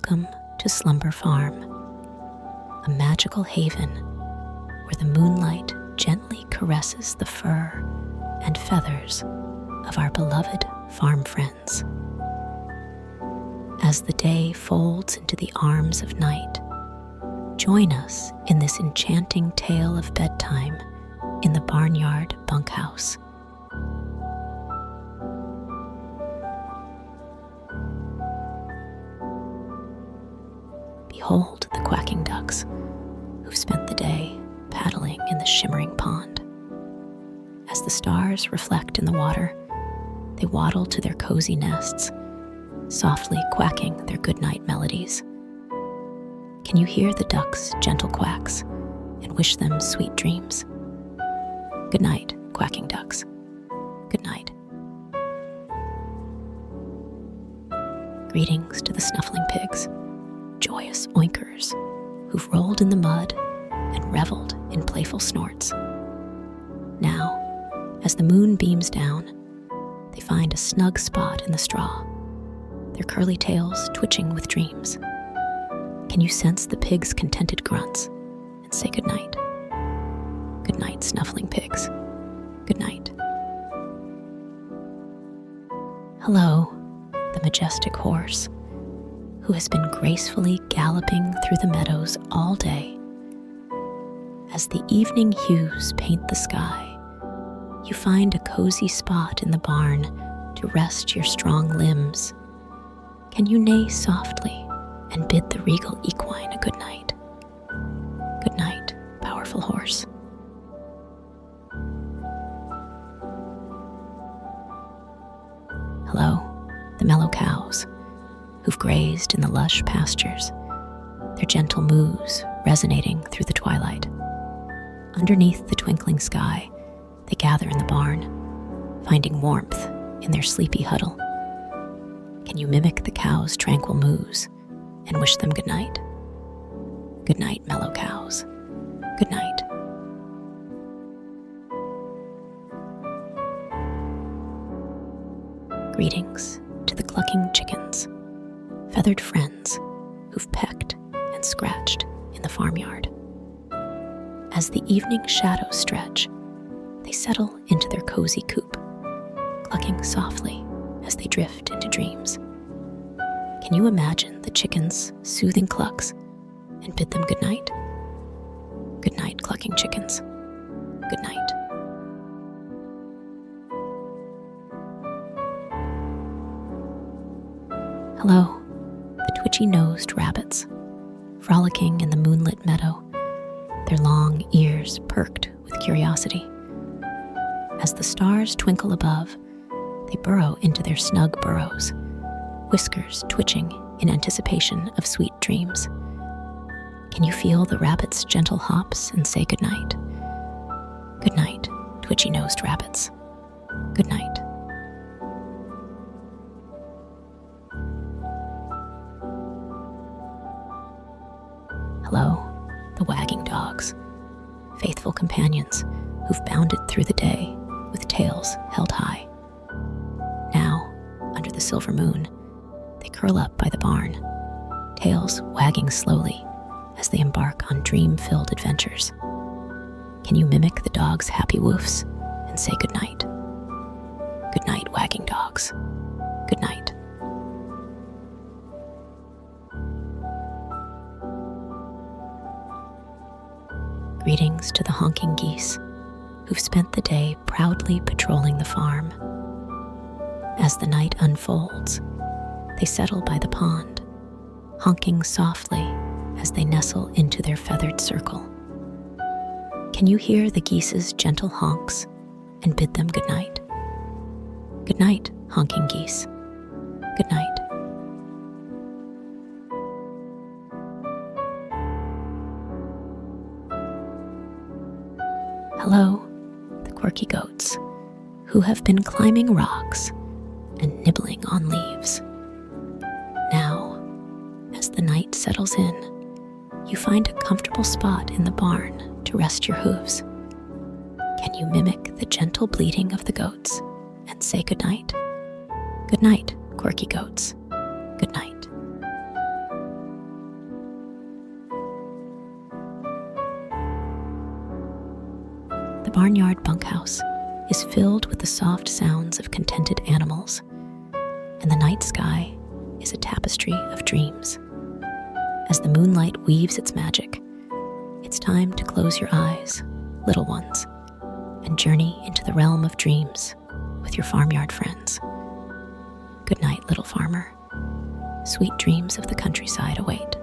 Welcome to Slumber Farm, a magical haven where the moonlight gently caresses the fur and feathers of our beloved farm friends. As the day folds into the arms of night, join us in this enchanting tale of bedtime in the barnyard bunkhouse. Behold the quacking ducks who've spent the day paddling in the shimmering pond. As the stars reflect in the water, they waddle to their cozy nests, softly quacking their goodnight melodies. Can you hear the ducks' gentle quacks and wish them sweet dreams? Good night, quacking ducks. Good night. Greetings to the snuffling pigs, joyous oinkers who've rolled in the mud and reveled in playful snorts. Now, as the moon beams down, they find a snug spot in the straw, their curly tails twitching with dreams. Can you sense the pigs' contented grunts and say goodnight? Good night, snuffling pigs. Good night. Hello, the majestic horse, who has been gracefully galloping through the meadows all day. As the evening hues paint the sky, you find a cozy spot in the barn to rest your strong limbs. Can you neigh softly and bid the regal equine a good night? Good night, powerful horse. Hello, the mellow cows, who've grazed in the lush pastures, their gentle moos resonating through the twilight. Underneath the twinkling sky, they gather in the barn, finding warmth in their sleepy huddle. Can you mimic the cows' tranquil moos and wish them good night? Good night, mellow cows. Good night. Greetings to the clucking chickens, feathered friends who've pecked and scratched in the farmyard. As the evening shadows stretch, they settle into their cozy coop, clucking softly as they drift into dreams. Can you imagine the chickens' soothing clucks and bid them good night? Good night, clucking chickens. Good night. Hello, the twitchy-nosed rabbits, frolicking in the moonlit meadow, their long ears perked with curiosity. As the stars twinkle above, they burrow into their snug burrows, whiskers twitching in anticipation of sweet dreams. Can you feel the rabbits' gentle hops and say goodnight? Good night, twitchy-nosed rabbits. Good night. Hello, the wagging dogs, faithful companions who've bounded through the day with tails held high. Now, under the silver moon, they curl up by the barn, tails wagging slowly as they embark on dream-filled adventures. Can you mimic the dogs' happy woofs and say goodnight? Good night, wagging dogs. Good night. Greetings to the honking geese who've spent the day proudly patrolling the farm. As the night unfolds, they settle by the pond, honking softly as they nestle into their feathered circle. Can you hear the geese's gentle honks and bid them good night? Good night, honking geese. Good night. Hello, the quirky goats, who have been climbing rocks and nibbling on leaves. Now, as the night settles in, you find a comfortable spot in the barn to rest your hooves. Can you mimic the gentle bleating of the goats and say goodnight? Good night, quirky goats. Good night. The barnyard bunkhouse is filled with the soft sounds of contented animals, and the night sky is a tapestry of dreams. As the moonlight weaves its magic, it's time to close your eyes, little ones, and journey into the realm of dreams with your farmyard friends. Good night, little farmer. Sweet dreams of the countryside await.